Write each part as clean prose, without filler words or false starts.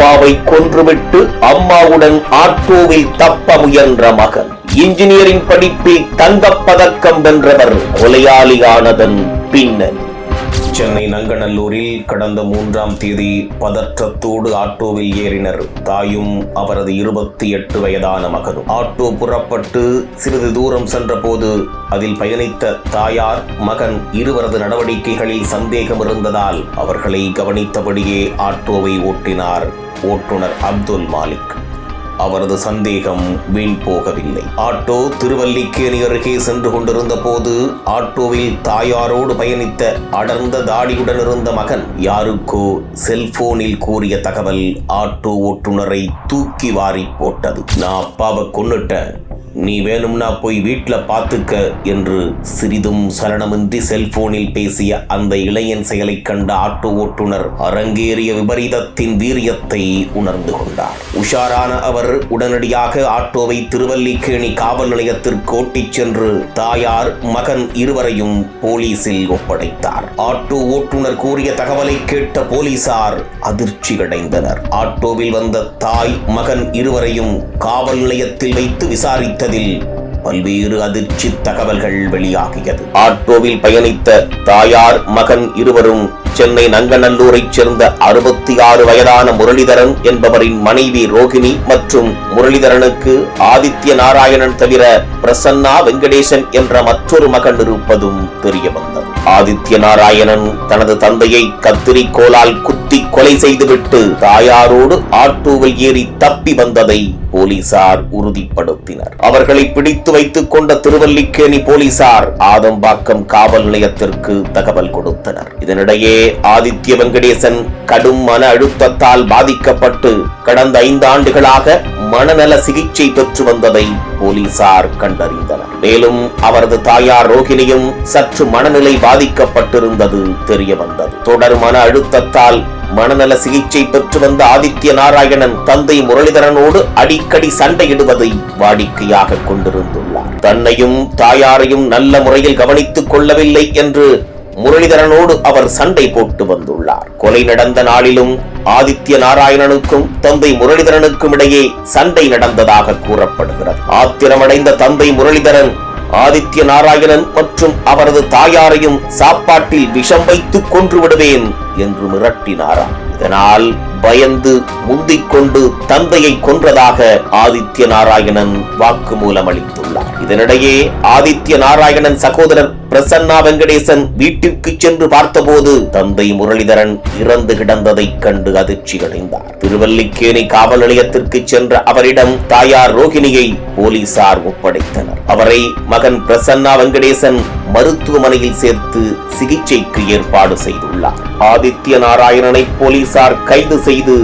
அப்பாவை கொன்றுவிட்டு அம்மாவுடன் ஆட்டோவில் தப்ப முயன்ற மகன். இன்ஜினியரிங் படிப்பில் தங்கப்பதக்கம் வென்றவர் கொலையாளியானதன் பின்னணி. சென்னை நங்கநல்லூரில் கடந்த 3ஆம் தேதி பதற்றத்தோடு ஆட்டோவில் ஏறினர் தாயும் அவரது 28 வயதான மகனும். ஆட்டோ புறப்பட்டு சிறிது தூரம் சென்றபோது அதில் பயணித்த தாயார் மகன் இருவரது நடவடிக்கைகளில் சந்தேகம் இருந்ததால் அவர்களை கவனித்தபடியே ஆட்டோவை ஓட்டினார் ஓட்டுநர் அப்துல் மாலிக். அவரது சந்தேகம் வீண் போகவில்லை. ஆட்டோ திருவல்லிக்கேணி அருகே சென்று கொண்டிருந்த போது ஆட்டோவில் தாயாரோடு பயணித்த அடர்ந்த தாடியுடன் இருந்த மகன் யாருக்கோ செல்போனில் கூறிய தகவல் ஆட்டோ ஓட்டுநரை தூக்கி வாரி போட்டது. நான் அப்பாவை கொன்னுட்டேன், நீ வேணும்னா போய் வீட்டுல பாத்துக்க என்று சிறிதும் சலனமின்றி செல்போனில் பேசிய அந்த இளைஞன் செயலை கண்ட ஆட்டோ ஓட்டுநர் அரங்கேறிய விபரீதத்தின் வீரியத்தை உணர்ந்து கொண்டார். உஷாரான அவர் உடனடியாக ஆட்டோவை திருவல்லிக்கேணி காவல் நிலையத்திற்கு ஓட்டிச் சென்று தாயார் மகன் இருவரையும் போலீசில் ஒப்படைத்தார். ஆட்டோ ஓட்டுநர் கூறிய தகவலை கேட்ட போலீசார் அதிர்ச்சி அடைந்தனர். ஆட்டோவில் வந்த தாய் மகன் இருவரையும் காவல் நிலையத்தில் வைத்து விசாரித்ததில் பல்வேறு அதிர்ச்சி தகவல்கள் வெளியாகியது. ஆட்டோவில் பயணித்த தாயார் மகன் இருவரும் சென்னை நங்கநல்லூரைச் சேர்ந்த 66 வயதான முரளிதரன் என்பவரின் மனைவி ரோகிணி மற்றும் முரளிதரனுக்கு ஆதித்ய நாராயணன் தவிர பிரசன்னா வெங்கடேசன் என்ற மற்றொரு மகன் இருப்பதும் தெரிய வந்தது. ஆதித்ய நாராயணன் தனது தந்தையை கத்திரிக்கோலால் குத்தி கொலை செய்துவிட்டு தாயாரோடு ஆட்டோவில் ஏறி தப்பி வந்ததை போலீசார் உறுதிப்படுத்தினர். அவர்களை பிடித்து வைத்துக் கொண்ட திருவல்லிக்கேணி போலீசார் ஆதம்பாக்கம் காவல் நிலையத்திற்கு தகவல் கொடுத்தனர். இதனிடையே ஆதித்ய வெங்கடேசன் கடும் மன அழுத்தத்தால் பாதிக்கப்பட்டு கடந்த 5 ஆண்டுகளாக மனநல சிகிச்சை பெற்று வந்ததை போலீசார் கண்டறிந்தனர். மேலும் அவரது தாயார் ரோகிணியும் சற்று மனநிலை பாதிக்கப்பட்டிருந்தது தெரிய வந்தது. தொடர் மன அழுத்தத்தால் மனநல சிகிச்சை பெற்று வந்த ஆதித்ய நாராயணன் தந்தை முரளிதரனோடு அடிக்கடி சண்டையிடுவதை வாடிக்கையாக கொண்டிருந்துள்ளார். தன்னையும் தாயாரையும் நல்ல முறையில் கவனித்துக் கொள்ளவில்லை என்று முரளிதரனோடு அவர் சண்டை போட்டு வந்துள்ளார். கொலை நடந்த நாளிலும் ஆதித்ய நாராயணனுக்கும் தந்தை முரளிதரனுக்கும் இடையே சண்டை நடந்ததாக கூறப்படுகிறது. ஆத்திரமடைந்த தந்தை முரளிதரன் ஆதித்ய நாராயணன் மற்றும் அவரது தாயாரையும் சாப்பாட்டில் விஷம் வைத்து கொன்று விடுவேன் என்று மிரட்டினாராம். இதனால் பயந்து முந்திக் கொண்டு தந்தையை கொன்றதாக ஆதித்ய நாராயணன் வாக்குமூலம் அளித்துள்ளார். இதனிடையே ஆதித்ய நாராயணன் சகோதரர் பிரசன்னா வெங்கடேசன் வீட்டிற்கு சென்று பார்த்தபோது தந்தை முரளிதரன் இறந்து கிடந்ததை கண்டு அதிர்ச்சி அடைந்தார். திருவல்லிக்கேணி காவல் நிலையத்திற்கு சென்ற அவரிடம் தாயார் ரோகிணியை போலீசார் ஒப்படைத்தனர். அவரை மகன் பிரசன்னா வெங்கடேசன் மருத்துவமனையில் சேர்த்து சிகிச்சைக்கு ஏற்பாடு செய்துள்ளார். ஆதித்ய நாராயணனை போலீசார் கைது செய்து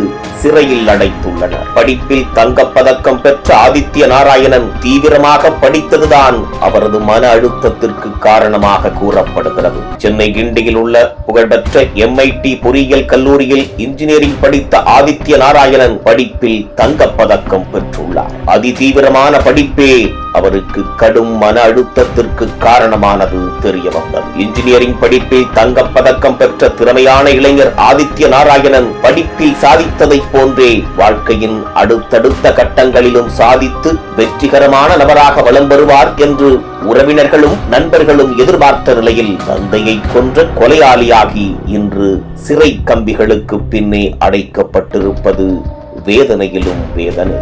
சிறையில் அடைத்துள்ளனர். படிப்பில் தங்கப்பதக்கம் பெற்ற ஆதித்ய நாராயணன் தீவிரமாக படித்ததுதான் அவரது மன அழுத்தத்திற்கு காரணமாக கூறப்படுகிறது. சென்னை கிண்டியில் உள்ள புகழ்பெற்ற MIT பொறியியல் கல்லூரியில் இன்ஜினியரிங் படித்த ஆதித்ய நாராயணன் படிப்பில் தங்கப்பதக்கம் பெற்றுள்ளார். அதிதீவிரமான படிப்பே அவருக்கு கடும் மன அழுத்தத்திற்கு காரணமானது தெரிய வந்தது. இன்ஜினியரிங் படிப்பில் தங்கப்பதக்கம் பெற்ற திறமையான இளைஞர் ஆதித்ய நாராயணன் படிப்பில் சாதித்ததை போன்றே வாழ்க்கையின் அடுத்தடுத்த கட்டங்களிலும் சாதித்து வெற்றிகரமான நபராக வலம் வருவார் என்று உறவினர்களும் நண்பர்களும் எதிர்பார்த்த நிலையில் தந்தையை கொன்ற கொலையாளியாகி இன்று சிறை கம்பிகளுக்கு பின்னே அடைக்கப்பட்டிருப்பது வேதனையிலும் வேதனை.